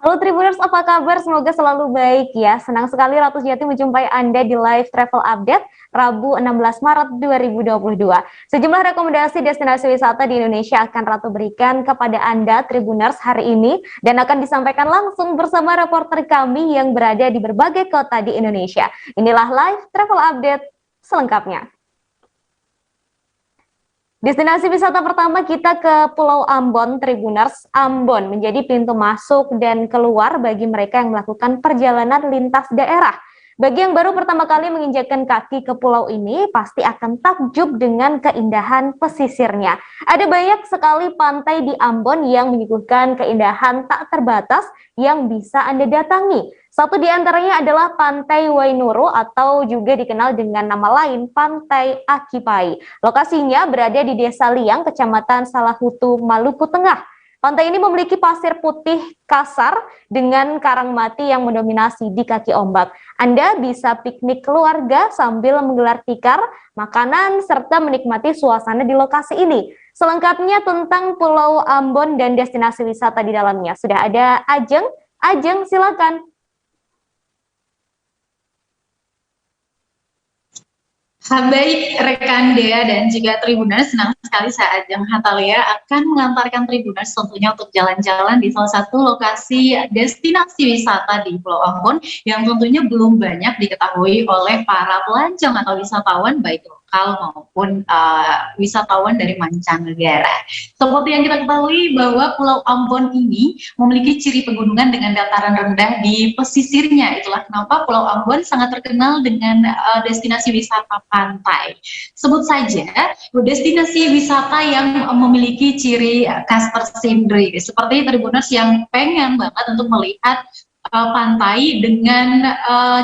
Halo Tribuners, apa kabar? Semoga selalu baik ya. Senang sekali Ratu Jati menjumpai Anda di live travel update Rabu 16 Maret 2022. Sejumlah rekomendasi destinasi wisata di Indonesia akan Ratu berikan kepada Anda Tribuners hari ini dan akan disampaikan langsung bersama reporter kami yang berada di berbagai kota di Indonesia. Inilah live travel update selengkapnya. Destinasi wisata pertama kita ke Pulau Ambon, Tribuners. Ambon menjadi pintu masuk dan keluar bagi mereka yang melakukan perjalanan lintas daerah. Bagi yang baru pertama kali menginjakkan kaki ke pulau ini, pasti akan takjub dengan keindahan pesisirnya. Ada banyak sekali pantai di Ambon yang menyuguhkan keindahan tak terbatas yang bisa Anda datangi. Satu di antaranya adalah Pantai Wainuru atau juga dikenal dengan nama lain Pantai Akipai. Lokasinya berada di Desa Liang, Kecamatan Salahutu, Maluku Tengah. Pantai ini memiliki pasir putih kasar dengan karang mati yang mendominasi di kaki ombak. Anda bisa piknik keluarga sambil menggelar tikar, makanan, serta menikmati suasana di lokasi ini. Selengkapnya tentang Pulau Ambon dan destinasi wisata di dalamnya. Sudah ada Ajeng. Ajeng, silakan. Baik rekan Dea dan juga Tribuners, senang sekali saya Ajeng Hatalia akan mengantarkan Tribuners tentunya untuk jalan-jalan di salah satu lokasi destinasi wisata di Pulau Ambon yang tentunya belum banyak diketahui oleh para pelancong atau wisatawan baik lokal maupun wisatawan dari mancanegara. Seperti yang kita ketahui bahwa Pulau Ambon ini memiliki ciri pegunungan dengan dataran rendah di pesisirnya. Itulah kenapa Pulau Ambon sangat terkenal dengan destinasi wisata pantai. Sebut saja destinasi wisata yang memiliki ciri khas tersendiri. Seperti Tribuners yang pengen banget untuk melihat pantai dengan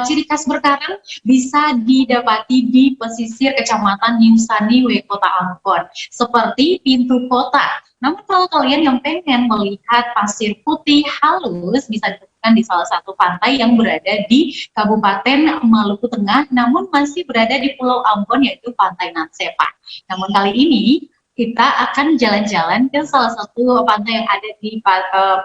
ciri khas berkarang bisa didapati di pesisir Kecamatan Niusaniwe, Kota Ambon, seperti Pintu Kota. Namun kalau kalian yang pengen melihat pasir putih halus bisa ditemukan di salah satu pantai yang berada di Kabupaten Maluku Tengah, namun masih berada di Pulau Ambon, yaitu Pantai Nansepa. Namun kali ini kita akan jalan-jalan ke salah satu pantai yang ada di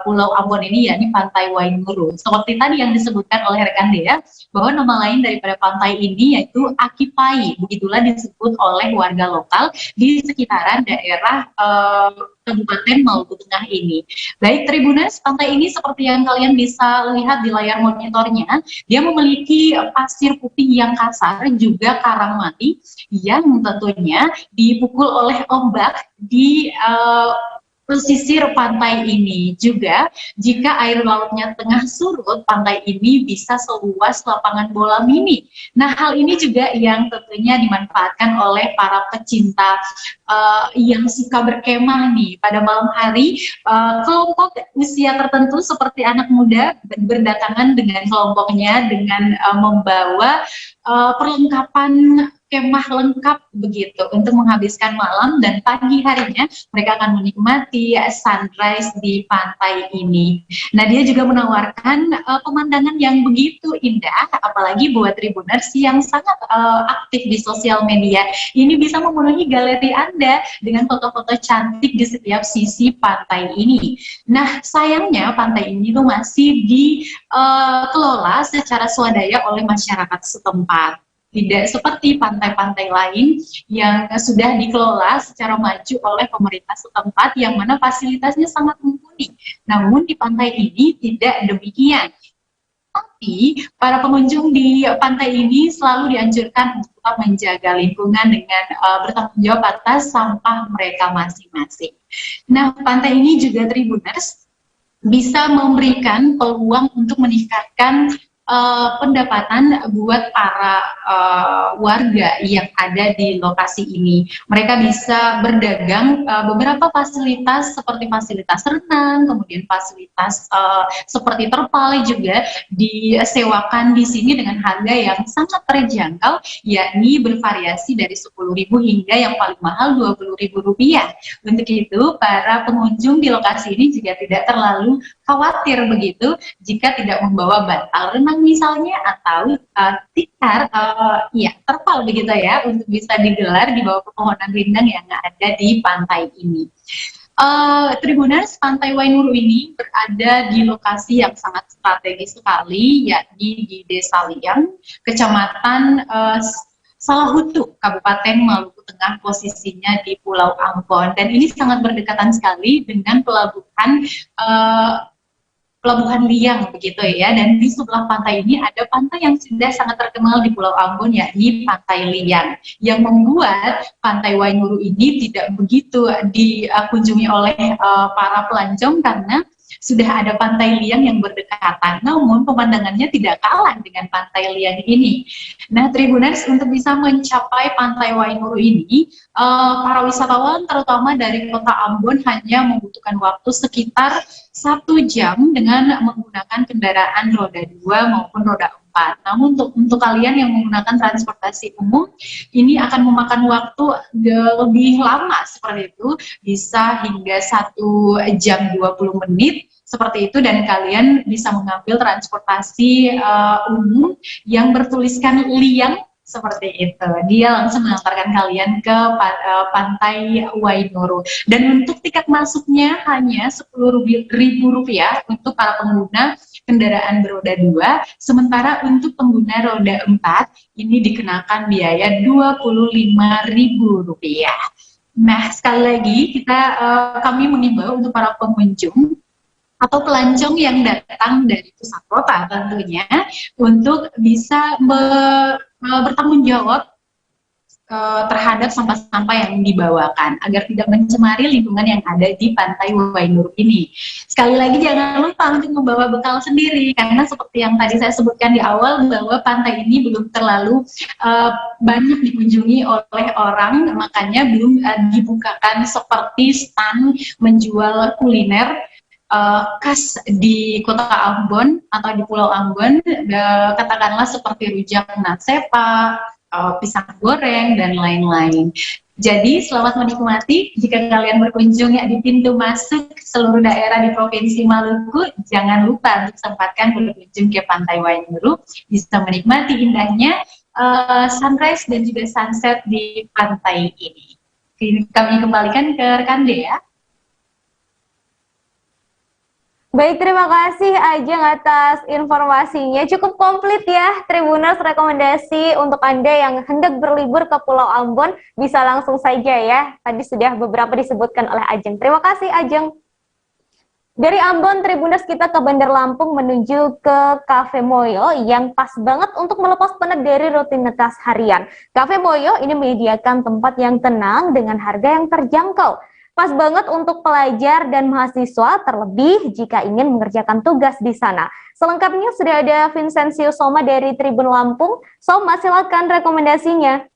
Pulau Ambon ini, yakni Pantai Wainuru. Seperti tadi yang disebutkan oleh rekan Dea, bahwa nama lain daripada pantai ini yaitu Akipai. Begitulah disebut oleh warga lokal di sekitaran daerah Kabupaten Maluku Tengah ini. Baik Tribuners, pantai ini seperti yang kalian bisa lihat di layar monitornya, dia memiliki pasir putih yang kasar, juga karang mati yang tentunya dipukul oleh ombak di pesisir pantai ini. Juga jika air lautnya tengah surut, pantai ini bisa seluas lapangan bola mini. Nah, hal ini juga yang tentunya dimanfaatkan oleh para pecinta yang suka berkemah nih pada malam hari. Kelompok usia tertentu seperti anak muda berdatangan dengan kelompoknya dengan membawa perlengkapan kemah lengkap begitu untuk menghabiskan malam, dan pagi harinya mereka akan menikmati sunrise di pantai ini. Nah, dia juga menawarkan pemandangan yang begitu indah, apalagi buat Tribuners yang sangat aktif di sosial media. Ini bisa memenuhi galeri Anda dengan foto-foto cantik di setiap sisi pantai ini. Nah, sayangnya pantai ini tuh masih dikelola secara swadaya oleh masyarakat setempat. Tidak seperti pantai-pantai lain yang sudah dikelola secara maju oleh pemerintah setempat yang mana fasilitasnya sangat mumpuni. Namun di pantai ini tidak demikian. Tapi para pengunjung di pantai ini selalu dianjurkan untuk menjaga lingkungan dengan bertanggung jawab atas sampah mereka masing-masing. Nah, pantai ini juga Tribuners bisa memberikan peluang untuk meningkatkan pendapatan buat para warga yang ada di lokasi ini. Mereka bisa berdagang beberapa fasilitas seperti fasilitas renang, kemudian fasilitas seperti terpal juga disewakan di sini dengan harga yang sangat terjangkau, yakni bervariasi dari 10.000 hingga yang paling mahal Rp20.000. Untuk itu, para pengunjung di lokasi ini juga tidak terlalu khawatir begitu jika tidak membawa bantal renang misalnya atau tikar, terpal begitu ya, untuk bisa digelar di bawah pepohonan rindang yang ada di pantai ini. Tribuners, Pantai Wainuru ini berada di lokasi yang sangat strategis sekali, yakni di Desa Liang, Kecamatan Salahutu, Kabupaten Maluku Tengah, posisinya di Pulau Ambon. Dan ini sangat berdekatan sekali dengan Pelabuhan Liang begitu ya, dan di sebelah pantai ini ada pantai yang sudah sangat terkenal di Pulau Ambon, yakni Pantai Liang, yang membuat Pantai Wainuru ini tidak begitu dikunjungi oleh para pelancong karena sudah ada Pantai Liang yang berdekatan. Namun pemandangannya tidak kalah dengan Pantai Liang ini. Nah, Tribuners, untuk bisa mencapai Pantai Wainuru ini, para wisatawan terutama dari kota Ambon hanya membutuhkan waktu sekitar 1 jam dengan menggunakan kendaraan roda 2 maupun roda 4. Namun untuk kalian yang menggunakan transportasi umum, ini akan memakan waktu lebih lama seperti itu, bisa hingga 1 jam 20 menit seperti itu, dan kalian bisa mengambil transportasi umum yang bertuliskan Liang seperti itu. Dia langsung mengantarkan kalian ke Pantai Wainuru. Dan untuk tiket masuknya hanya Rp10.000 untuk para pengguna kendaraan beroda 2, sementara untuk pengguna roda 4 ini dikenakan biaya Rp25.000. Nah, sekali lagi kami mengimbau untuk para pengunjung atau pelancong yang datang dari pusat kota tentunya untuk bisa bertanggung jawab terhadap sampah-sampah yang dibawakan agar tidak mencemari lingkungan yang ada di Pantai Wainuru ini. Sekali lagi jangan lupa untuk membawa bekal sendiri, karena seperti yang tadi saya sebutkan di awal bahwa pantai ini belum terlalu banyak dikunjungi oleh orang, makanya belum dibukakan seperti stand menjual kuliner khas di kota Ambon atau di Pulau Ambon, katakanlah seperti rujak nasepa, pisang goreng, dan lain-lain. Jadi selamat menikmati. Jika kalian berkunjung di pintu masuk seluruh daerah di Provinsi Maluku, jangan lupa untuk sempatkan berkunjung ke Pantai Wainuru, bisa menikmati indahnya sunrise dan juga sunset di pantai ini. Kami kembalikan ke rekan Dea. Baik, terima kasih Ajeng atas informasinya. Cukup komplit ya, Tribuners. Rekomendasi untuk Anda yang hendak berlibur ke Pulau Ambon bisa langsung saja ya. Tadi sudah beberapa disebutkan oleh Ajeng. Terima kasih Ajeng. Dari Ambon, Tribuners, kita ke Bandar Lampung menuju ke Cafe Moyo yang pas banget untuk melepas penat dari rutinitas harian. Cafe Moyo ini menyediakan tempat yang tenang dengan harga yang terjangkau. Pas banget untuk pelajar dan mahasiswa, terlebih jika ingin mengerjakan tugas di sana. Selengkapnya sudah ada Vincencio Soma dari Tribun Lampung. Soma, silakan rekomendasinya.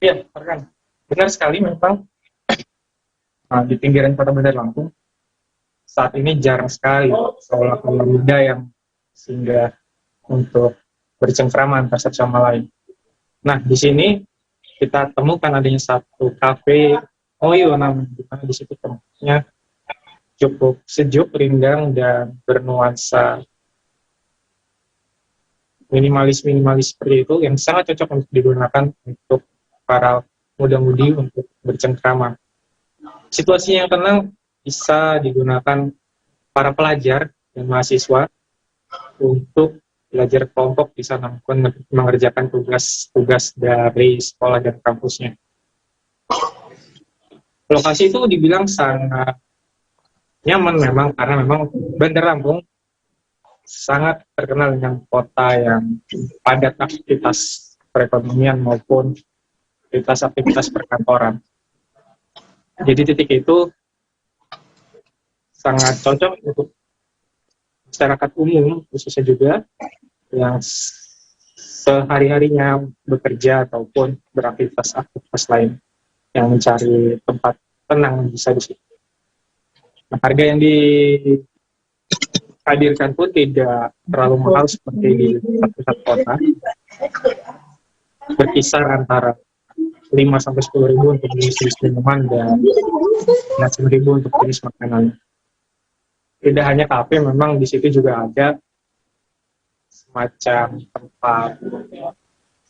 Iya, rekan. Benar sekali memang di pinggiran kota Bandar Lampung saat ini jarang sekali seolah muda yang singgah untuk bercengkrama antara satu sama lain. Nah, di sini kita temukan adanya satu kafe Moyo namanya, di situ tempatnya cukup sejuk, rindang, dan bernuansa minimalis seperti itu yang sangat cocok untuk digunakan untuk para muda-mudi untuk bercengkrama. Situasi yang tenang bisa digunakan para pelajar dan mahasiswa untuk belajar kelompok di sana mengerjakan tugas-tugas dari sekolah dan kampusnya. Lokasi itu dibilang sangat nyaman memang, karena memang Bandar Lampung sangat terkenal dengan kota yang padat aktivitas perekonomian maupun aktivitas perkantoran. Jadi titik itu sangat cocok untuk masyarakat umum khususnya juga yang sehari-harinya bekerja ataupun beraktivitas lain yang mencari tempat tenang bisa di situ. Nah, harga yang dihadirkan pun tidak terlalu mahal seperti di pusat kota, berkisar antara 5-10 ribu untuk jenis minuman dan 10 ribu untuk jenis makanan. Tidak hanya kafe, memang di situ juga ada semacam tempat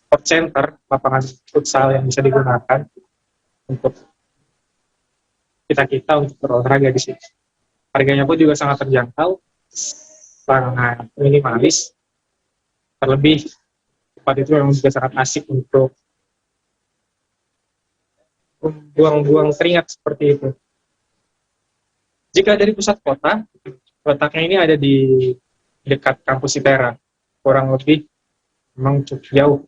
sport center, lapangan futsal yang bisa digunakan untuk kita untuk berolahraga di sini. Harganya pun juga sangat terjangkau, sangat minimalis. Terlebih tempat itu memang juga sangat asik untuk buang-buang keringat seperti itu. Jika dari pusat kota, letaknya ini ada di dekat kampus ITERA, kurang lebih memang cukup jauh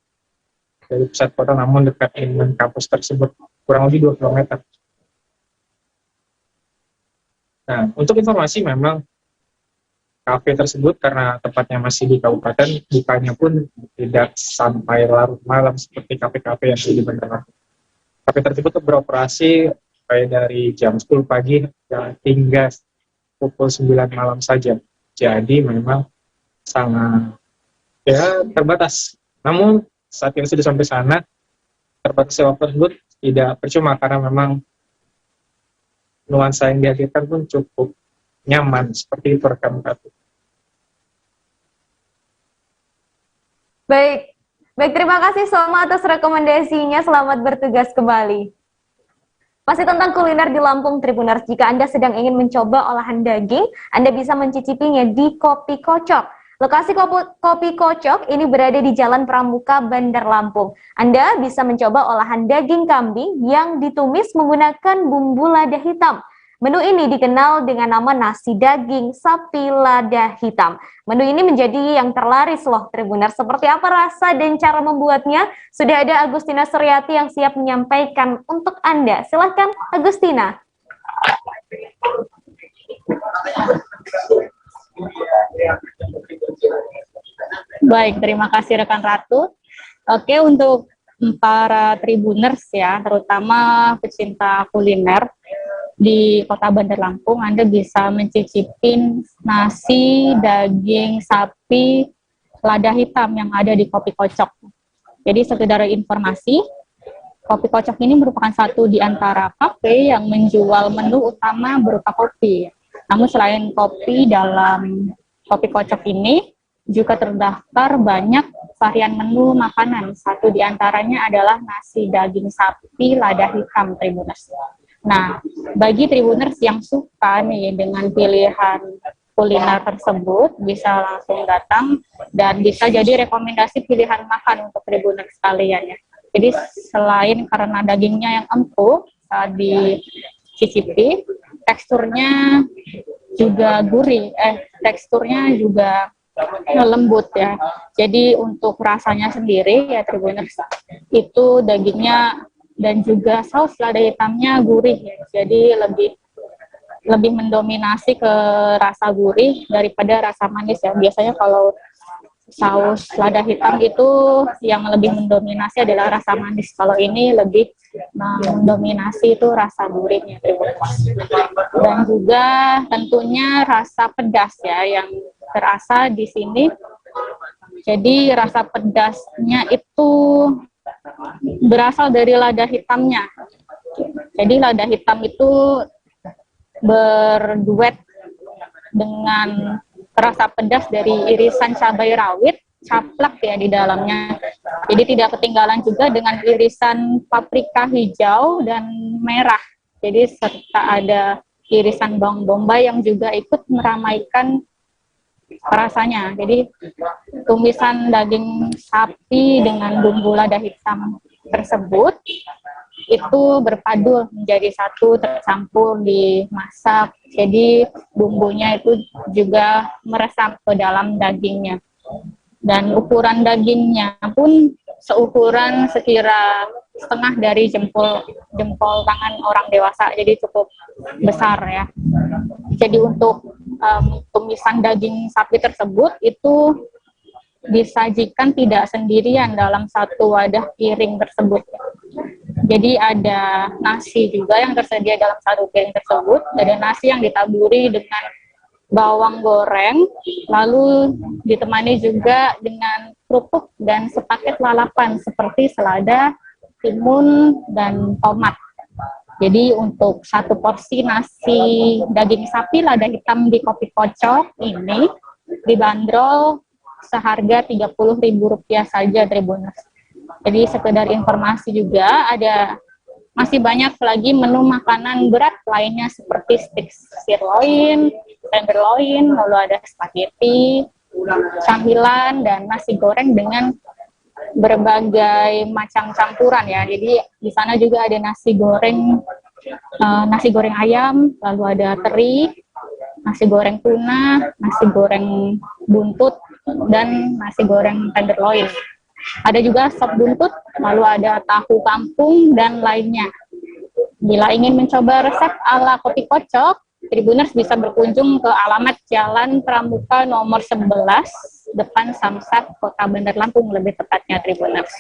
dari pusat kota, namun dekat dengan kampus tersebut, kurang lebih 2 km. Nah, untuk informasi memang kafe tersebut karena tempatnya masih di kabupaten, bukanya pun tidak sampai larut malam seperti kafe-kafe yang di Bandar. Kafe tersebut beroperasi dari jam 10 pagi hingga pukul 9 malam saja. Jadi memang sangat terbatas. Namun saat ini sudah sampai sana, terbatasnya waktu tersebut tidak percuma karena memang nuansa yang dihadirkan pun cukup nyaman seperti itu rekan-rekan. Baik, terima kasih Soma atas rekomendasinya. Selamat bertugas kembali. Masih tentang kuliner di Lampung Tribuners, jika Anda sedang ingin mencoba olahan daging, Anda bisa mencicipinya di Kopi Kocok. Lokasi Kopi Kocok ini berada di Jalan Pramuka, Bandar Lampung. Anda bisa mencoba olahan daging kambing yang ditumis menggunakan bumbu lada hitam. Menu ini dikenal dengan nama nasi daging sapi lada hitam. Menu ini menjadi yang terlaris loh Tribuners. Seperti apa rasa dan cara membuatnya? Sudah ada Agustina Suryati yang siap menyampaikan untuk Anda. Silahkan Agustina. Baik, terima kasih rekan Ratu. Oke, untuk para Tribuners ya, terutama pecinta kuliner di Kota Bandar Lampung, Anda bisa mencicipin nasi daging sapi lada hitam yang ada di Kopi Kocok. Jadi sekedar informasi, Kopi Kocok ini merupakan satu di antara kafe yang menjual menu utama berupa kopi. Namun selain kopi, dalam Kopi Kocok ini juga terdaftar banyak varian menu makanan. Satu di antaranya adalah nasi daging sapi lada hitam Tribuners. Nah, bagi Tribuners yang suka nih dengan pilihan kuliner tersebut, bisa langsung datang dan bisa jadi rekomendasi pilihan makan untuk Tribuners sekalian ya. Jadi selain karena dagingnya yang empuk saat dicicipi, teksturnya juga gurih, teksturnya juga lembut ya. Jadi untuk rasanya sendiri ya Tribuners, itu dagingnya dan juga saus lada hitamnya gurih ya. Jadi lebih mendominasi ke rasa gurih daripada rasa manis ya. Biasanya kalau saus lada hitam itu yang lebih mendominasi adalah rasa manis. Kalau ini lebih mendominasi itu rasa gurihnya. Dan juga tentunya rasa pedas ya yang terasa di sini. Jadi rasa pedasnya itu berasal dari lada hitamnya. Jadi lada hitam itu berduet dengan rasa pedas dari irisan cabai rawit, caplak ya di dalamnya. Jadi tidak ketinggalan juga dengan irisan paprika hijau dan merah. Jadi serta ada irisan bawang bombay yang juga ikut meramaikan rasanya. Jadi tumisan daging sapi dengan bumbu lada hitam tersebut itu berpadu menjadi satu, tercampur dimasak. Jadi bumbunya itu juga meresap ke dalam dagingnya. Dan ukuran dagingnya pun seukuran sekira setengah dari jempol tangan orang dewasa. Jadi cukup besar ya. Jadi untuk tumisan daging sapi tersebut itu disajikan tidak sendirian dalam satu wadah piring tersebut. Jadi ada nasi juga yang tersedia dalam satu piring tersebut. Ada nasi yang ditaburi dengan bawang goreng, lalu ditemani juga dengan kerupuk dan sepaket lalapan seperti selada, timun, dan tomat. Jadi untuk satu porsi nasi daging sapi lada hitam di Kopi Kocok ini dibanderol seharga Rp30.000 saja Tribuners. Jadi sekedar informasi juga ada masih banyak lagi menu makanan berat lainnya seperti steak sirloin, tenderloin, lalu ada spaghetti, camilan, dan nasi goreng dengan berbagai macam campuran ya. Jadi di sana juga ada nasi goreng ayam, lalu ada teri, nasi goreng tuna, nasi goreng buntut, dan nasi goreng tenderloin. Ada juga sop buntut, lalu ada tahu kampung, dan lainnya. Bila ingin mencoba resep ala kopi kocok, Tribuners bisa berkunjung ke alamat Jalan Pramuka nomor 11, depan Samsat, Kota Bandar Lampung, lebih tepatnya Tribuners.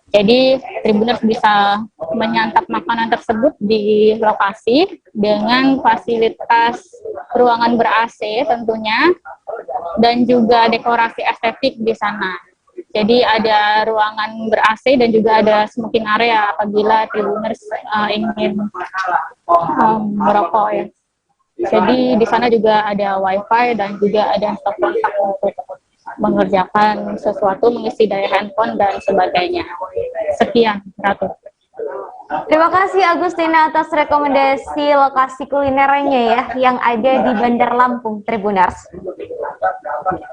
Jadi Tribuners bisa menyantap makanan tersebut di lokasi dengan fasilitas ruangan ber-AC tentunya, dan juga dekorasi estetik di sana. Jadi ada ruangan ber-AC dan juga ada smoking area apabila Tribuners ingin merokok ya. Jadi di sana juga ada wifi dan juga ada stop kontak untuk mengerjakan sesuatu, mengisi daya handphone dan sebagainya. Sekian, Ratu. Terima kasih Agustina atas rekomendasi lokasi kulinernya ya yang ada di Bandar Lampung, Tribuners.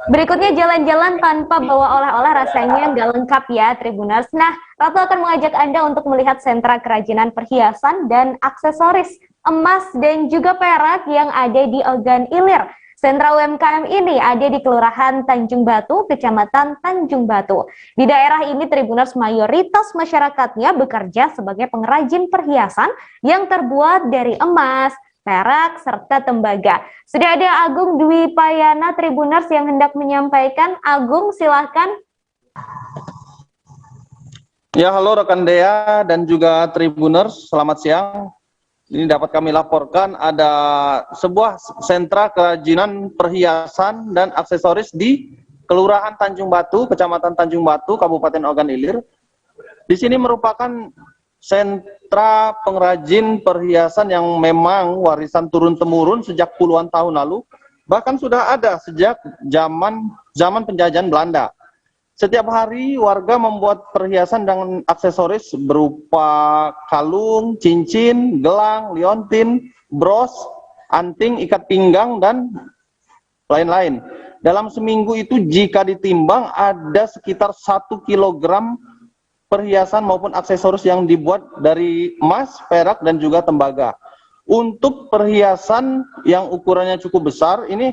Berikutnya jalan-jalan tanpa bawa oleh-oleh rasanya nggak lengkap ya, Tribuners. Nah, Ratu akan mengajak Anda untuk melihat sentra kerajinan perhiasan dan aksesoris emas dan juga perak yang ada di Ogan Ilir. Sentra UMKM ini ada di Kelurahan Tanjung Batu, Kecamatan Tanjung Batu. Di daerah ini Tribuners mayoritas masyarakatnya bekerja sebagai pengrajin perhiasan yang terbuat dari emas, perak, serta tembaga. Sudah ada Agung Dwi Payana Tribuners yang hendak menyampaikan. Agung, silahkan. Ya, halo rekan Dea dan juga Tribuners, selamat siang. Ini dapat kami laporkan ada sebuah sentra kerajinan perhiasan dan aksesoris di Kelurahan Tanjung Batu, Kecamatan Tanjung Batu, Kabupaten Ogan Ilir. Di sini merupakan sentra pengrajin perhiasan yang memang warisan turun-temurun sejak puluhan tahun lalu, bahkan sudah ada sejak zaman penjajahan Belanda. Setiap hari warga membuat perhiasan dan aksesoris berupa kalung, cincin, gelang, liontin, bros, anting, ikat pinggang, dan lain-lain. Dalam seminggu itu jika ditimbang ada sekitar 1 kilogram perhiasan maupun aksesoris yang dibuat dari emas, perak, dan juga tembaga. Untuk perhiasan yang ukurannya cukup besar, ini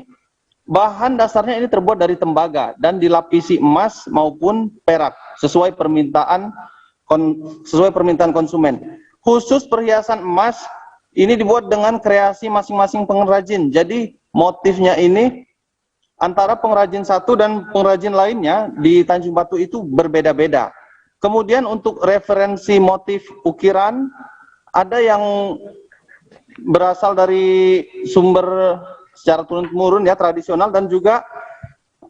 bahan dasarnya ini terbuat dari tembaga dan dilapisi emas maupun perak sesuai permintaan konsumen. Khusus perhiasan emas ini dibuat dengan kreasi masing-masing pengrajin. Jadi motifnya ini antara pengrajin satu dan pengrajin lainnya di Tanjung Batu itu berbeda-beda. Kemudian untuk referensi motif ukiran ada yang berasal dari sumber secara turun-temurun ya tradisional, dan juga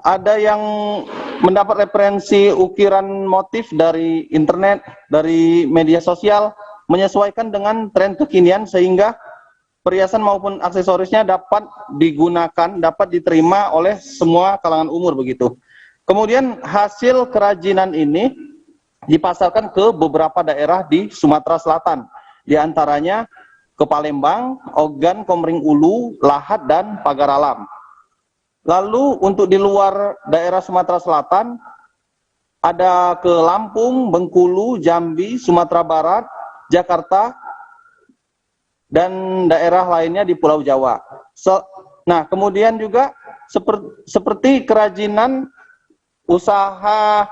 ada yang mendapat referensi ukiran motif dari internet, dari media sosial, menyesuaikan dengan tren kekinian sehingga perhiasan maupun aksesorisnya dapat digunakan, dapat diterima oleh semua kalangan umur begitu. Kemudian hasil kerajinan ini dipasarkan ke beberapa daerah di Sumatera Selatan, di antaranya ke Palembang, Ogan, Komering Ulu, Lahat, dan Pagar Alam. Lalu untuk di luar daerah Sumatera Selatan, ada ke Lampung, Bengkulu, Jambi, Sumatera Barat, Jakarta, dan daerah lainnya di Pulau Jawa. Nah, kemudian juga seperti kerajinan usaha,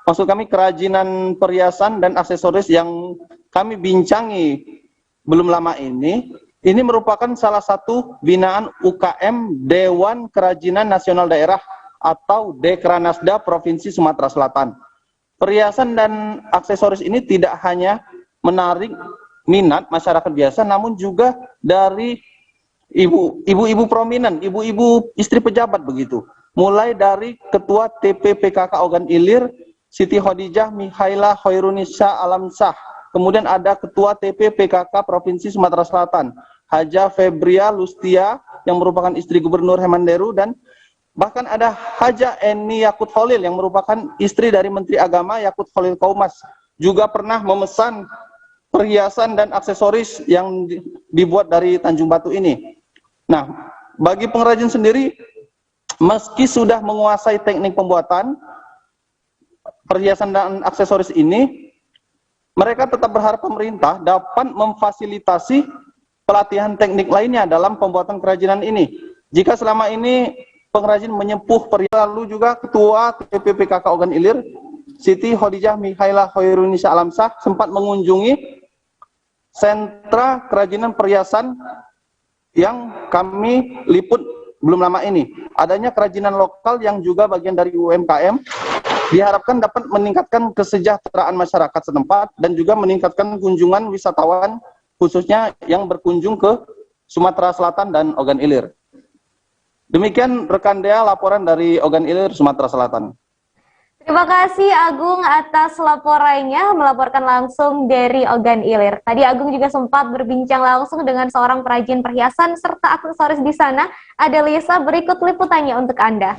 maksud kami kerajinan perhiasan dan aksesoris yang kami bincangi belum lama ini merupakan salah satu binaan UKM Dewan Kerajinan Nasional Daerah atau Dekranasda Provinsi Sumatera Selatan. Perhiasan dan aksesoris ini tidak hanya menarik minat masyarakat biasa, namun juga dari ibu-ibu prominent, ibu-ibu istri pejabat begitu. Mulai dari Ketua TPPKK Ogan Ilir, Siti Khadijah Mihaila Khairunisa Alamsah. Kemudian ada Ketua TPPKK Provinsi Sumatera Selatan, Haja Febria Lustia, yang merupakan istri Gubernur Hemanderu, dan bahkan ada Haja Eni Yakut Khalil, yang merupakan istri dari Menteri Agama Yakut Khalil Kaumas, juga pernah memesan perhiasan dan aksesoris yang dibuat dari Tanjung Batu ini. Nah, bagi pengrajin sendiri, meski sudah menguasai teknik pembuatan perhiasan dan aksesoris ini, mereka tetap berharap pemerintah dapat memfasilitasi pelatihan teknik lainnya dalam pembuatan kerajinan ini. Jika selama ini pengrajin menyepuh perhiasan, lalu juga Ketua TPPKK Ogan Ilir, Siti Khadijah Mikhaila Khairunisa Alamsah, sempat mengunjungi sentra kerajinan perhiasan yang kami liput belum lama ini. Adanya kerajinan lokal yang juga bagian dari UMKM diharapkan dapat meningkatkan kesejahteraan masyarakat setempat dan juga meningkatkan kunjungan wisatawan khususnya yang berkunjung ke Sumatera Selatan dan Ogan Ilir. Demikian rekan Dea laporan dari Ogan Ilir, Sumatera Selatan. Terima kasih Agung atas laporannya, melaporkan langsung dari Ogan Ilir. Tadi Agung juga sempat berbincang langsung dengan seorang perajin perhiasan serta aksesoris di sana. Ada Lisa, berikut liputannya untuk Anda.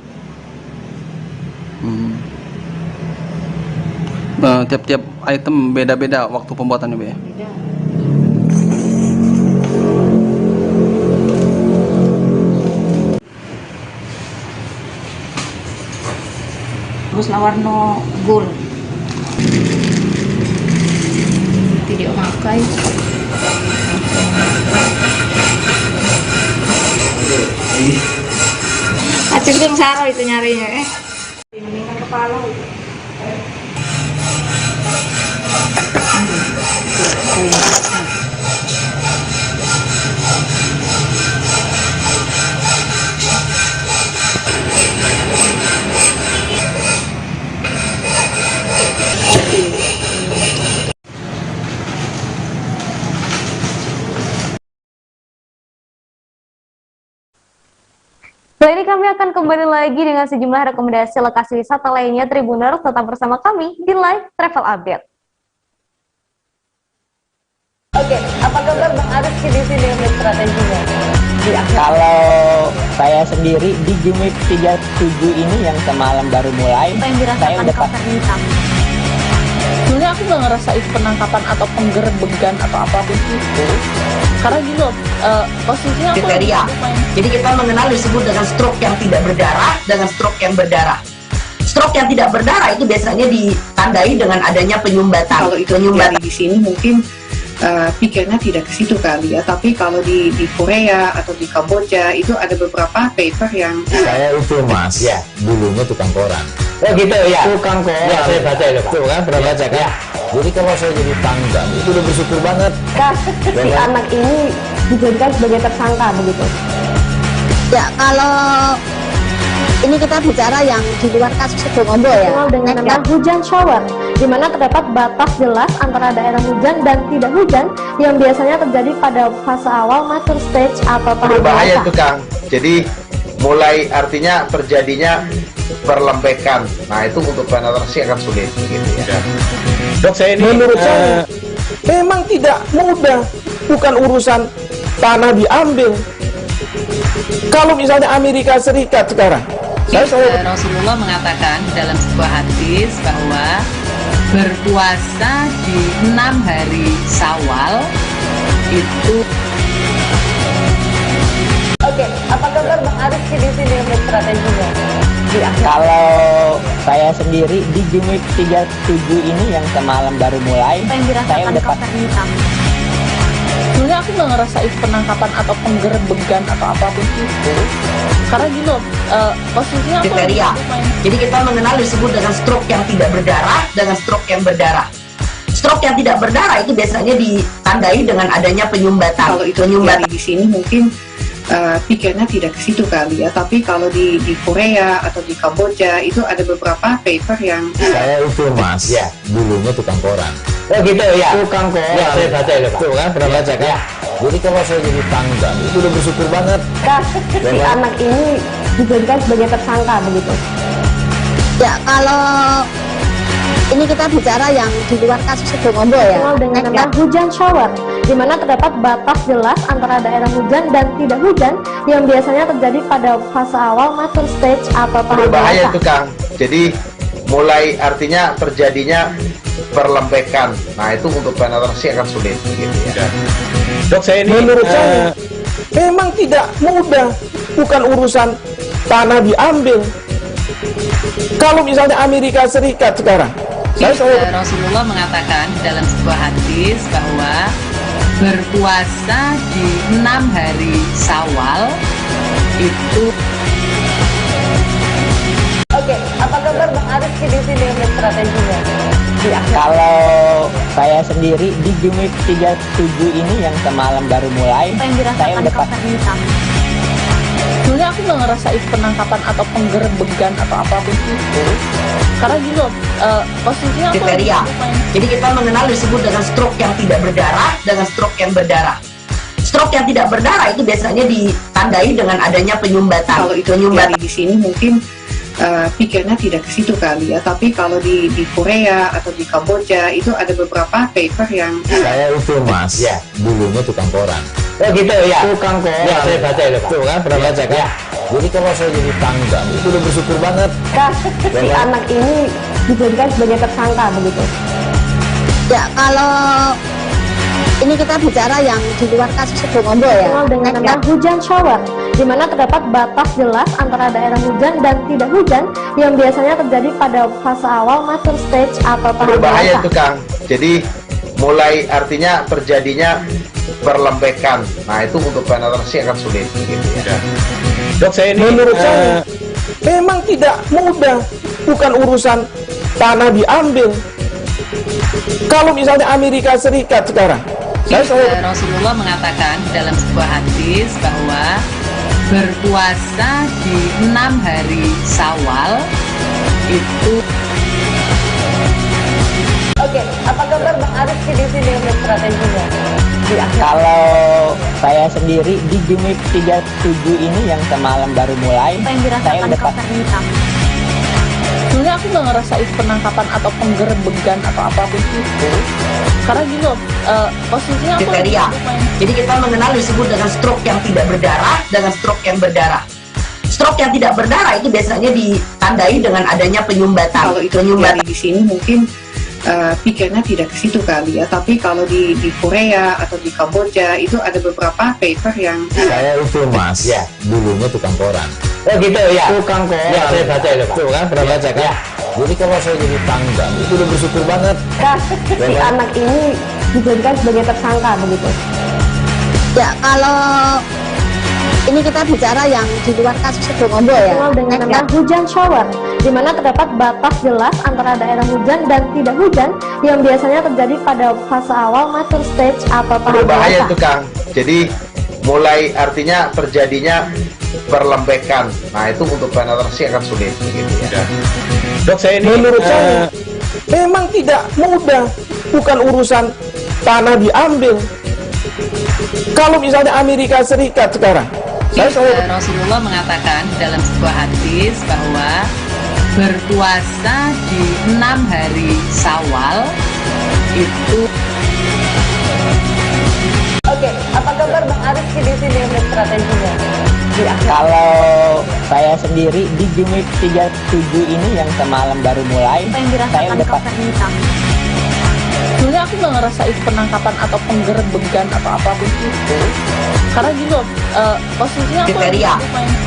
Tiap-tiap item beda-beda waktu pembuatannya, Bu ya? Beda. Terus warna gold tidak pakai. Acing tuh saro itu nyarinya meningkat kepala. Setelah ini kami akan kembali lagi dengan sejumlah rekomendasi lokasi wisata lainnya. Tribuners, tetap bersama kami di Live Travel Update. Oke, apa kabar Bang Aris di sini untuk strateginya? Kalau saya sendiri di Jumik 37 ini yang semalam baru mulai, Apa yang saya dirasakan udah Kapten Hitam? Sebenarnya aku nggak ngerasain penangkapan atau penggerbegan atau apapun itu, karena gini loh, posisinya aku kriteria. Jadi kita mengenal disebut dengan stroke yang tidak berdarah dengan stroke yang berdarah. Stroke yang tidak berdarah itu biasanya ditandai dengan adanya penyumbatan. Kalau itu terjadi di sini mungkin pikirnya tidak ke situ kali ya, tapi kalau di Korea atau di Kamboja itu ada beberapa paper yang saya itu Mas, ya dulunya tukang koran. Oh gitu ya, Tukang koran. ya saya baca itu Pak. Tuh kan, pernah baca kan? Ya. Jadi kalau saya jadi pangdam itu udah bersyukur banget. Si anak ini dijadikan sebagai tersangka begitu. Ya, kalau ini kita bicara yang di luar kasus Sibolombo ya. Dikenal dengan nama hujan shower, di mana terdapat batas jelas antara daerah hujan dan tidak hujan yang biasanya terjadi pada fase awal mature stage atau tahap berbahaya dewasa. itu Kang. Jadi mulai artinya terjadinya perlembekan. Nah itu untuk penetrasi akan sulit gitu ya. Dok saya ini menurut saya memang tidak mudah, bukan urusan tanah diambil. Kalau misalnya Amerika Serikat sekarang, Rasulullah mengatakan dalam sebuah hadis bahwa berpuasa di 6 hari Syawal itu. Oke, apa kabar Bang Aris di sini untuk strateginya? Kalau saya sendiri di Jumik 37 ini yang semalam baru mulai, Apa yang saya dirasakan udah Kapten Hitam? sebenarnya aku nggak ngerasain penangkapan atau penggerbegan atau apapun itu, karena gini loh, posisinya aku Kriteria. Jadi kita mengenal disebut dengan stroke yang tidak berdarah dengan stroke yang berdarah. Stroke yang tidak berdarah itu biasanya ditandai dengan adanya penyumbatan. kalau itu terjadi di sini mungkin pikirnya tidak ke situ kali ya, tapi kalau di Korea atau di Kamboja itu ada beberapa paper yang saya itu Mas, ya dulunya tukang koran. Oh gitu ya, Tukang koran. ya saya baca itu Pak. Tuh kan, pernah baca kan? Ya. Jadi kalau saya jadi pangdam itu udah bersyukur banget. Si anak ini dijadikan sebagai tersangka begitu. Ya, kalau ini kita bicara yang di luar kasus Sibolombo ya. Dikenal dengan nama hujan shower, di mana terdapat batas jelas antara daerah hujan dan tidak hujan yang biasanya terjadi pada fase awal mature stage atau tahap Berbahaya dewasa. itu Kang. Jadi mulai artinya terjadinya perlembekan. Nah itu untuk penetrasi akan sulit gitu ya. Dok, saya ini menurut saya memang tidak mudah, bukan urusan tanah diambil. Kalau misalnya Amerika Serikat sekarang, Rasulullah mengatakan dalam sebuah hadis bahwa berpuasa di 6 hari Syawal itu. Oke, apa kabar Bang Aris di sini dengan strateginya? Kalau saya sendiri di Jumik 37 ini yang semalam baru mulai, Apa yang saya dirasakan udah Kapten Hitam? Sebenarnya aku nggak ngerasain penangkapan atau penggerbegan atau apapun itu, karena gini loh, posisinya aku Kriteria. Jadi kita mengenal disebut dengan stroke yang tidak berdarah dengan stroke yang berdarah. Stroke yang tidak berdarah itu biasanya ditandai dengan adanya penyumbatan. Kalau itu terjadi di sini mungkin pikirnya tidak ke situ kali ya, tapi kalau di Korea atau di Kamboja itu ada beberapa paper yang saya itu mas, ya dulunya tukang koran. Oh gitu ya. Tukang koran. Ya, saya baca itu, Pak. Tuh kan, pernah baca kan? Ya. Jadi kalau saya jadi tanggang, itu udah bersyukur banget. Si anak ini dijadikan sebagai tersangka begitu. Ya, kalau ini kita bicara yang di luar kasus Bongombo ya. Dikenal dengan nama hujan shower, di mana terdapat batas jelas antara daerah hujan dan tidak hujan yang biasanya terjadi pada fase awal mature stage atau tahap Berbahaya dewasa. itu Kang. Jadi mulai artinya terjadinya perlembekan. Nah itu untuk penetrasi akan sulit gitu ya. Dok, saya ini menurut saya memang tidak mudah, bukan urusan tanah diambil. Kalau misalnya Amerika Serikat sekarang, Rasulullah mengatakan dalam sebuah hadis bahwa berpuasa di 6 hari Syawal itu. Oke, apa kabar Bang Aris di sini dengan strateginya? Kalau saya sendiri di Jumik 37 ini yang semalam baru mulai, Apa yang saya dirasakan udah Kapten Hitam? Sebenarnya aku nggak ngerasain penangkapan atau penggerbegan atau apapun itu, karena gini loh, posisinya aku Kriteria. Jadi kita mengenal disebut dengan stroke yang tidak berdarah dengan stroke yang berdarah. Stroke yang tidak berdarah itu biasanya ditandai dengan adanya penyumbatan. kalau itu terjadi di sini mungkin pikirnya tidak ke situ kali ya, tapi kalau di Korea atau di Kamboja itu ada beberapa paper yang Saya itu mas, ya dulunya tukang koran. Oh gitu ya. Tukang koran. Ya, saya baca itu, Pak. Tuh kan, pernah baca kan? Ya. Jadi kalau saya jadi tanggang, itu udah bersyukur banget. Si anak ini dijadikan sebagai tersangka begitu. Ya, kalau ini kita bicara yang di luar kasus Bongombo ya. Dikenal dengan nama hujan shower, di mana terdapat batas jelas antara daerah hujan dan tidak hujan yang biasanya terjadi pada fase awal mature stage atau tahap Berbahaya dewasa. itu Kang. Jadi mulai artinya terjadinya perlembekan. Nah itu untuk penetrasi akan sulit gitu ya. Dok, saya ini menurut saya memang tidak mudah, bukan urusan tanah diambil. Kalau misalnya Amerika Serikat sekarang, Rasulullah mengatakan dalam sebuah hadis bahwa berpuasa di 6 hari Syawal itu. Oke, apa kabar Bang Aris di sini dengan strateginya? Kalau saya sendiri di Jumik 37 ini yang semalam baru mulai, Apa yang saya dirasakan udah Kapten Hitam? Sebenarnya aku nggak ngerasain penangkapan atau penggerbegan atau apapun itu, karena gini loh, posisinya aku Kriteria.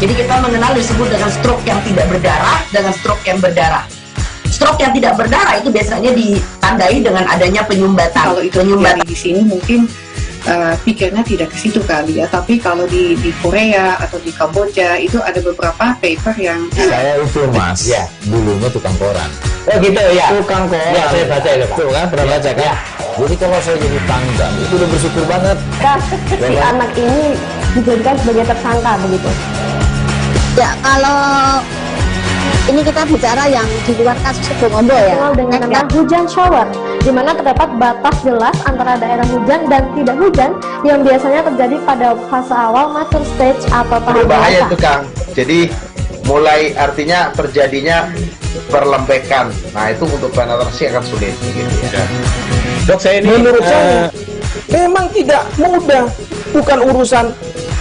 Jadi kita mengenal disebut dengan stroke yang tidak berdarah dengan stroke yang berdarah. Stroke yang tidak berdarah itu biasanya ditandai dengan adanya penyumbatan. kalau itu terjadi di sini mungkin pikirnya tidak ke situ kali ya, tapi kalau di Korea atau di Kamboja itu ada beberapa paper yang Saya itu mas, ya dulunya tukang koran. Oh gitu ya. Tukang koran. Ya, saya baca itu, Pak. Tuh kan, pernah baca kan? Ya. Jadi kalau saya jadi tanggang, itu udah bersyukur banget. Si anak ini dijadikan sebagai tersangka begitu. Ya, kalau ini kita bicara yang di luar kasus Bongombo ya. Dikenal dengan nama hujan shower, di mana terdapat batas jelas antara daerah hujan dan tidak hujan yang biasanya terjadi pada fase awal mature stage atau tahap Berbahaya dewasa. itu Kang. Jadi mulai artinya terjadinya perlembekan. Nah itu untuk penetrasi akan sulit gitu ya. Dok, saya ini menurut saya memang tidak mudah, bukan urusan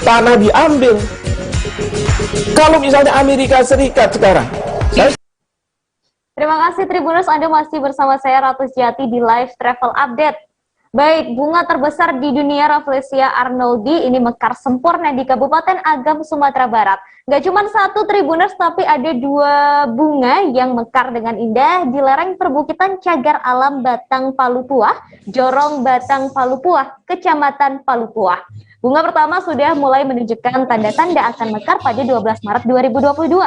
tanah diambil. Kalau misalnya Amerika Serikat sekarang, Terima kasih Tribuners, Anda masih bersama saya Ratu Sejati di Live Travel Update. Baik, bunga terbesar di dunia Rafflesia arnoldi ini mekar sempurna di Kabupaten Agam, Sumatera Barat. Gak cuma satu Tribuners, tapi ada dua bunga yang mekar dengan indah di lereng perbukitan Cagar Alam Batang Palupuah, Jorong Batang Palupuah, Kecamatan Palupuah. Bunga pertama sudah mulai menunjukkan tanda-tanda akan mekar pada 12 Maret 2022.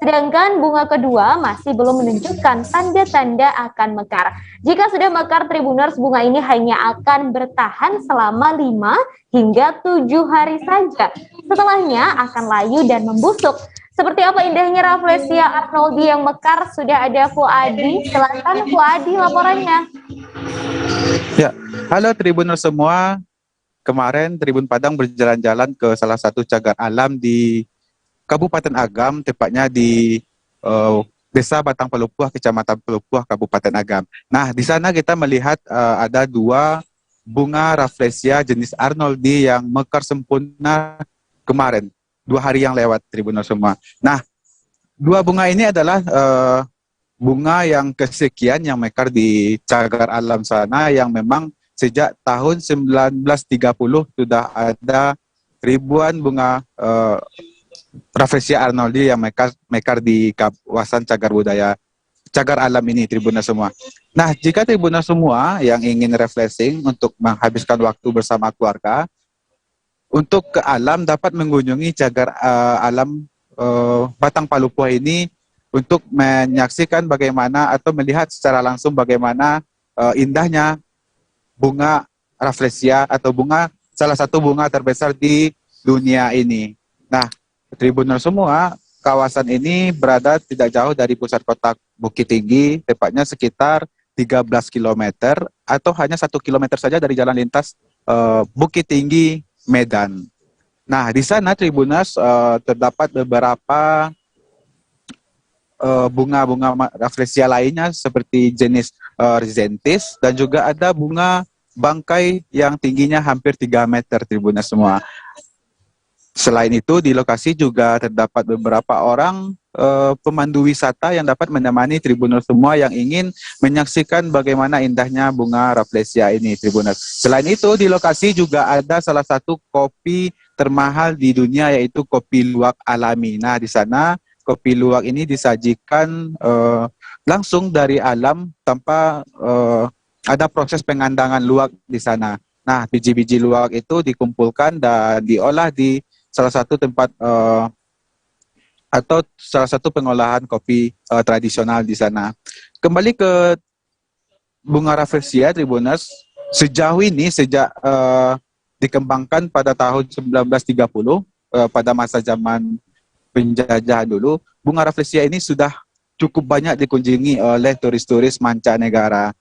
Sedangkan bunga kedua masih belum menunjukkan tanda-tanda akan mekar. Jika sudah mekar Tribuners, bunga ini hanya akan bertahan selama 5 hingga 7 hari saja. Setelahnya akan layu dan membusuk. Seperti apa indahnya Rafflesia arnoldi yang mekar? Sudah ada Fuadi. Silakan Fuadi laporannya. Ya, halo Tribuners semua. Kemarin Tribun Padang berjalan-jalan ke salah satu cagar alam di Kabupaten Agam, tepatnya di Desa Batang Palupuah, Kecamatan Palupuah, Kabupaten Agam. Nah, di sana kita melihat ada dua bunga Rafflesia jenis arnoldi yang mekar sempurna kemarin, 2 hari yang lewat Tribuners semua. Nah, dua bunga ini adalah bunga yang kesekian yang mekar di cagar alam sana, yang memang sejak tahun 1930 sudah ada ribuan bunga Rafflesia arnoldi yang mekar di kawasan cagar budaya, cagar alam ini Tribuners semua. Nah, jika Tribuners semua yang ingin refreshing untuk menghabiskan waktu bersama keluarga, untuk ke alam dapat mengunjungi cagar alam Batang Palupuah ini untuk menyaksikan bagaimana atau melihat secara langsung bagaimana indahnya bunga Rafflesia atau salah satu bunga terbesar di dunia ini. Nah, Tribuners semua, kawasan ini berada tidak jauh dari pusat kota Bukit Tinggi, tepatnya sekitar 13 km atau hanya 1 km saja dari jalan lintas Bukit Tinggi, Medan. Nah, di sana Tribuners terdapat beberapa bunga-bunga Rafflesia lainnya seperti jenis Rhizentis, dan juga ada bunga bangkai yang tingginya hampir 3 meter Tribuners semua. Selain itu, di lokasi juga terdapat beberapa orang pemandu wisata yang dapat menemani Tribuners semua yang ingin menyaksikan bagaimana indahnya bunga Rafflesia ini Tribuners. Selain itu, di lokasi juga ada salah satu kopi termahal di dunia, yaitu kopi luwak alami. Nah, di sana kopi luwak ini disajikan langsung dari alam tanpa ada proses pengandangan luwak di sana. Nah, biji-biji luwak itu dikumpulkan dan diolah di salah satu tempat atau salah satu pengolahan kopi tradisional di sana. Kembali ke bunga Rafflesia Tribuners, sejauh ini sejak dikembangkan pada tahun 1930 pada masa zaman penjajahan dulu, bunga Rafflesia ini sudah cukup banyak dikunjungi oleh turis-turis mancanegara.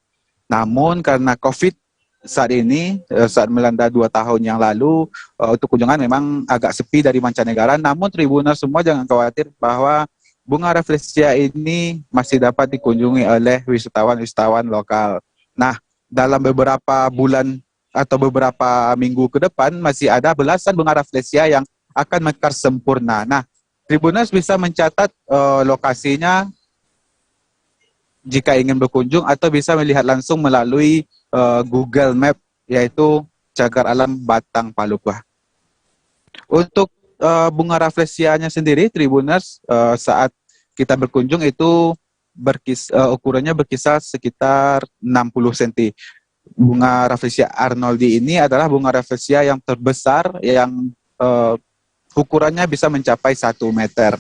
Namun karena COVID saat ini, saat melanda 2 tahun yang lalu, untuk kunjungan memang agak sepi dari mancanegara. Namun Tribuners semua jangan khawatir bahwa bunga Rafflesia ini masih dapat dikunjungi oleh wisatawan-wisatawan lokal. Nah, dalam beberapa bulan atau beberapa minggu ke depan masih ada belasan bunga Rafflesia yang akan mekar sempurna. Nah, Tribuners bisa mencatat lokasinya jika ingin berkunjung, atau bisa melihat langsung melalui Google Map, yaitu Cagar Alam Batang Palupuah. Untuk bunga Rafflesianya sendiri, Tribuners, saat kita berkunjung itu ukurannya berkisar sekitar 60 cm. Bunga Rafflesia arnoldi ini adalah bunga Rafflesia yang terbesar, yang ukurannya bisa mencapai 1 meter.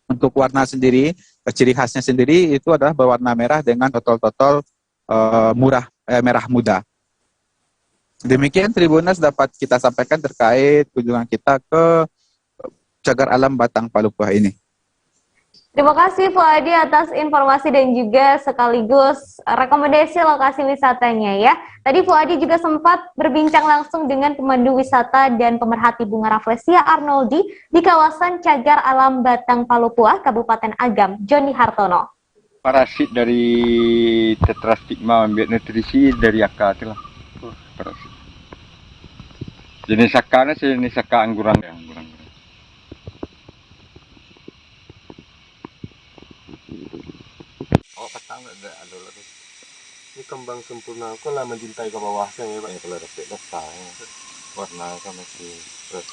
Untuk warna sendiri, ciri khasnya sendiri itu adalah berwarna merah dengan totol-totol merah muda. Demikian Tribuners dapat kita sampaikan terkait kunjungan kita ke Cagar Alam Batang Palupuah ini. Terima kasih Fuadi atas informasi dan juga sekaligus rekomendasi lokasi wisatanya ya. Tadi Fuadi juga sempat berbincang langsung dengan pemandu wisata dan pemerhati bunga Rafflesia arnoldi di kawasan Cagar Alam Batang Palupuah, Kabupaten Agam, Joni Hartono. Parasit dari tetrastigma ambil nutrisi dari akar itulah. Parasit. Jenis akarnya jenis akar angguran. kembang sempurna aku lah mencintai ke bawahnya ya Pak ya, kalau ada petanya warna kan masih fresh.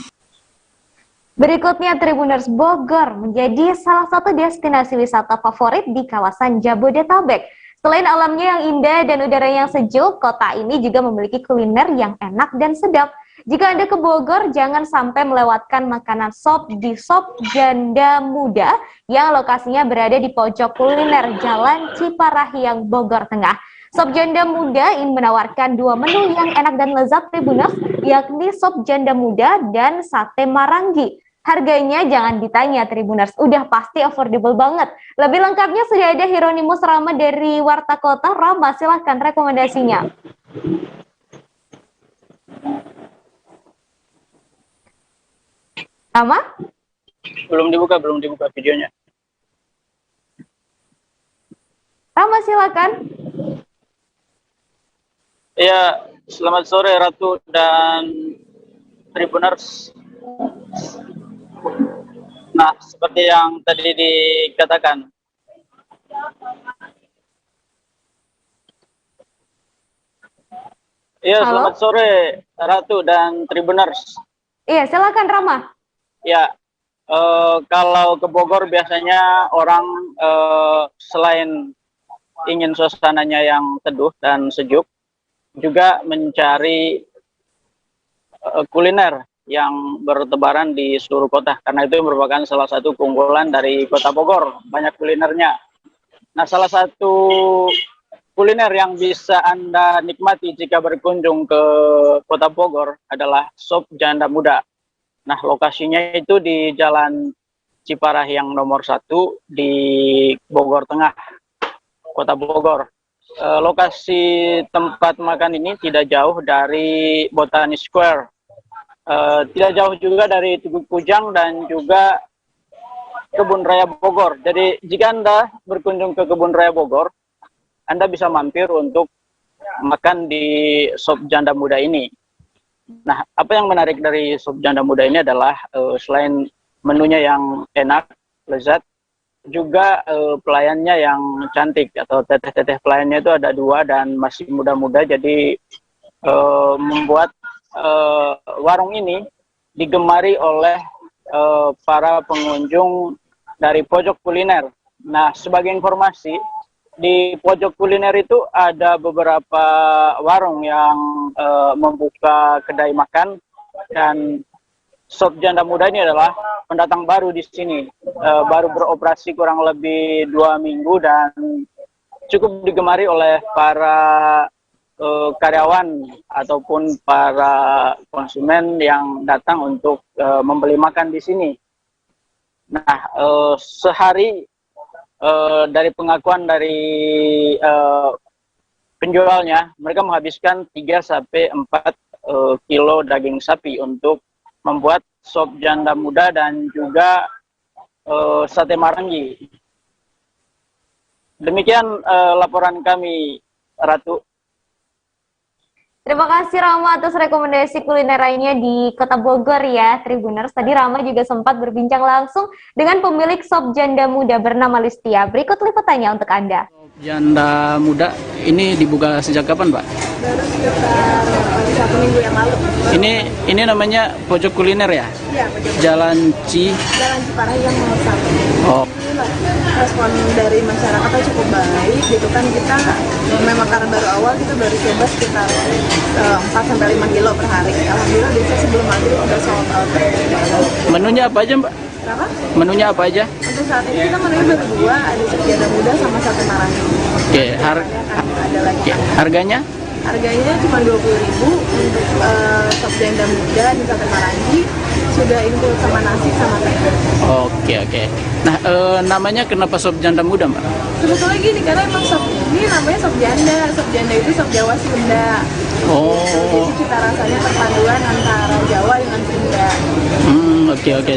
Berikutnya, Tribuners, Bogor menjadi salah satu destinasi wisata favorit di kawasan Jabodetabek. Selain alamnya yang indah dan udara yang sejuk, kota ini juga memiliki kuliner yang enak dan sedap. Jika Anda ke Bogor, jangan sampai melewatkan makanan sop di Sop Janda Muda yang lokasinya berada di pojok kuliner Jalan Ciparahiang, Bogor Tengah. Sop Janda Muda ini menawarkan dua menu yang enak dan lezat, Tribuners, yakni Sop Janda Muda dan Sate Marangi. Harganya jangan ditanya, Tribuners, udah pasti affordable banget. Lebih lengkapnya sudah ada Hieronymus Rama dari Warta Kota. Rama, silahkan rekomendasinya. Rama? Belum dibuka videonya. Rama, silakan. Ya, selamat sore Ratu dan Tribuners. Nah, seperti yang tadi dikatakan, iya, selamat sore Ratu dan Tribuners. Iya, silakan Rama. Ya, kalau ke Bogor biasanya orang selain ingin suasananya yang teduh dan sejuk, juga mencari kuliner yang bertebaran di seluruh kota, karena itu merupakan salah satu keunggulan dari kota Bogor, banyak kulinernya. Nah, salah satu kuliner yang bisa Anda nikmati jika berkunjung ke kota Bogor adalah Sop Janda Muda. Nah, lokasinya itu di Jalan Ciparahiang nomor 1 di Bogor Tengah, kota Bogor. Lokasi tempat makan ini tidak jauh dari Botani Square. Tidak jauh juga dari Tugu Kujang dan juga Kebun Raya Bogor. Jadi jika Anda berkunjung ke Kebun Raya Bogor, Anda bisa mampir untuk makan di Sop Janda Muda ini. Nah, apa yang menarik dari Sop Janda Muda ini adalah selain menunya yang enak, lezat, juga pelayannya yang cantik, atau teteh-teteh pelayannya itu ada 2 dan masih muda-muda, jadi membuat warung ini digemari oleh para pengunjung dari pojok kuliner. Nah, sebagai informasi, di pojok kuliner itu ada beberapa warung yang membuka kedai makan, dan Sop Janda Muda ini adalah pendatang baru di sini, baru beroperasi kurang lebih 2 minggu dan cukup digemari oleh para karyawan ataupun para konsumen yang datang untuk membeli makan di sini. Nah, sehari dari pengakuan dari penjualnya, mereka menghabiskan 3-4 kilo daging sapi untuk membuat Sop Janda Muda dan juga Sate Marangi. Demikian laporan kami, Ratu. Terima kasih Rama atas rekomendasi kuliner lainnya di Kota Bogor ya, Tribuners. Tadi Rama juga sempat berbincang langsung dengan pemilik Sop Janda Muda bernama Listia. Berikut liputannya untuk Anda. Janda Muda ini dibuka sejak kapan, Pak? Baru sekitar 1 minggu yang lalu. Ini namanya pojok kuliner ya? Iya, pojok. Jalan Ciparahiang nomor 1. Oh. Respon dari masyarakatnya cukup baik gitu kan. Kita memang karena baru awal, kita baru coba sekitar 4-5 kilo per hari. Alhamdulillah biasanya sebelum maghrib udah sold out. Menunya apa aja, Mbak? Berapa? Menunya apa aja? Untuk saat ini kita menunya baru 2, ada Sop Janda Muda sama Sate Marangi. Oke, ada lagi. Harganya? Harganya cuma 20.000 untuk Sop Janda Muda dan Sate Marangi, sudah include sama nasi sama teh. Oke. Nah, namanya kenapa Sop Janda Muda, Mbak? Sebetulnya gini, karena emang sop ini namanya sop janda. Sop janda itu sop Jawa Sunda. Oh. Jadi cita rasanya perpaduan antara Jawa dengan Sunda. Oke.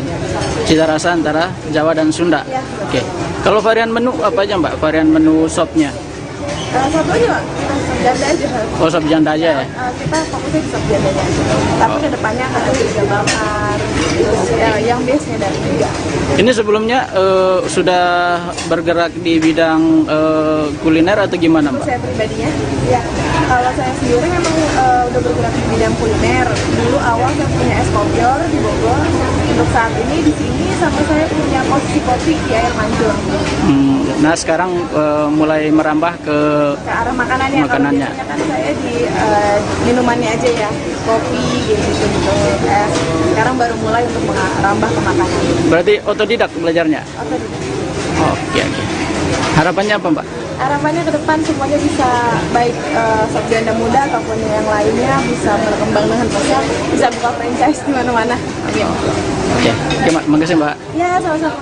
Cita rasa antara Jawa dan Sunda. Ya. Oke. Kalau varian menu apa aja, Mbak? Varian menu sopnya? Satu aja, Pak. janda aja. Oh, sop janda aja ya? Kita fokusnya di sop jandanya aja. Tapi kedepannya akan ada iga bakar, terus yang biasanya dari iga. Ini sebelumnya sudah bergerak di bidang kuliner atau gimana, Mbak? Saya pribadinya, ya. Kalau saya sendiri memang udah bergerak di bidang kuliner. Dulu awal saya punya es kopior di Bogor. Untuk saat ini di sini sampai saya punya posisi kopi di Air Mancur. Nah sekarang mulai merambah ke arah makanannya. Kalau biasanya kan saya di minumannya aja ya, kopi gitu, es. Sekarang baru mulai untuk merambah ke makanan. Berarti otodidak belajarnya? Otodidak. Oke. Harapannya apa, Mbak? Harapannya ke depan semuanya bisa baik sop janda muda ataupun yang lainnya bisa berkembang dengan pesat, bisa buka franchise di mana-mana. Amin. Oke, makasih Mbak. Ya, sama-sama.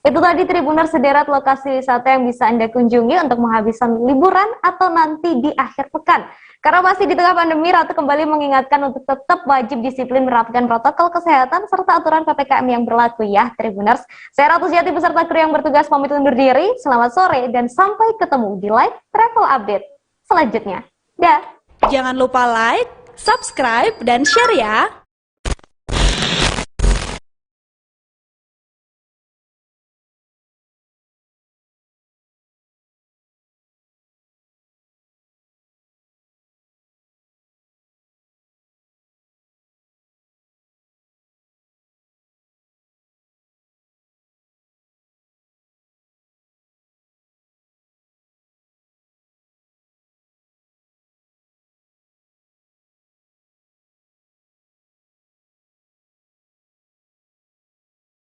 Itu tadi Tribuners sederet lokasi wisata yang bisa Anda kunjungi untuk menghabiskan liburan atau nanti di akhir pekan. Karena masih di tengah pandemi, Ratu kembali mengingatkan untuk tetap wajib disiplin menerapkan protokol kesehatan serta aturan PPKM yang berlaku ya, Tribuners. Saya Ratu Jati beserta kru yang bertugas pamit undur diri. Selamat sore dan sampai ketemu di live travel update selanjutnya. Dah. Jangan lupa like, subscribe, dan share ya.